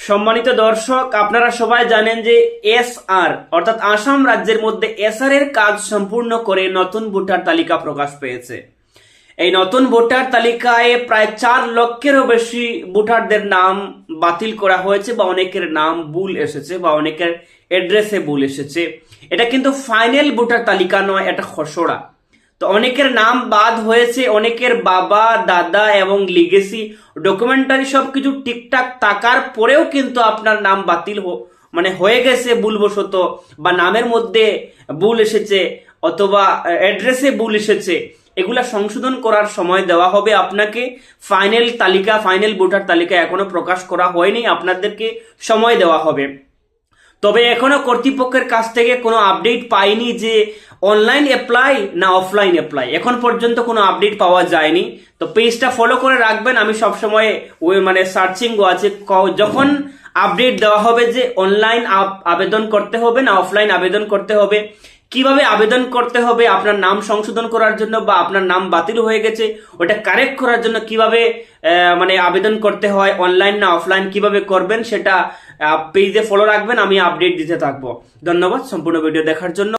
সম্মানিত দর্শক, আপনারা সবাই জানেন যে এসআর অর্থাৎ আসাম রাজ্যের মধ্যে এসআর এর কাজ সম্পূর্ণ করে নতুন ভোটার তালিকা প্রকাশ পেয়েছে। এই নতুন ভোটার তালিকায় প্রায় 4 লক্ষেরও বেশি ভোটারদের নাম বাতিল করা হয়েছে বা অনেকের নাম ভুল এসেছে বা অনেকের অ্যাড্রেসে ভুল এসেছে। এটা কিন্তু ফাইনাল ভোটার তালিকা নয়, এটা খসড়া। তো অনেকের নাম বাদ হয়েছে, অনেকের বাবা দাদা এবং লিগেসি ডকুমেন্টারি সবকিছু ঠিকঠাক থাকার পরেও কিন্তু আপনার নাম বাতিল হয়ে গেছে ভুলবশত, বা নামের মধ্যে ভুল এসেছে অথবা অ্যাড্রেসে ভুল এসেছে। এগুলা সংশোধন করার সময় দেওয়া হবে আপনাকে। ফাইনাল ভোটার তালিকা এখনো প্রকাশ করা হয়নি, আপনাদেরকে সময় দেওয়া হবে। তবে এখনো কর্তৃপক্ষের কাছ থেকে কোনো আপডেট পাইনি যে অনলাইন অ্যাপ্লাই না অফলাইন অ্যাপ্লাই, এখন পর্যন্ত কোনো আপডেট পাওয়া যায়নি। তো পেজটা ফলো করে রাখবেন, আমি সবসময় ওই সার্চিং আছে, যখন আপডেট দেওয়া হবে যে অনলাইন আবেদন করতে হবে না অফলাইন আবেদন করতে হবে, কিভাবে আবেদন করতে হবে আপনার নাম সংশোধন করার জন্য, বা আপনার নাম বাতিল হয়ে গেছে ওটা কারেক্ট করার জন্য কিভাবে আবেদন করতে হয়, অনলাইন না অফলাইন কিভাবে করবেন সেটা পেজে ফলো রাখবেন, আমি আপডেট দিতে থাকবো। ধন্যবাদ সম্পূর্ণ ভিডিও দেখার জন্য।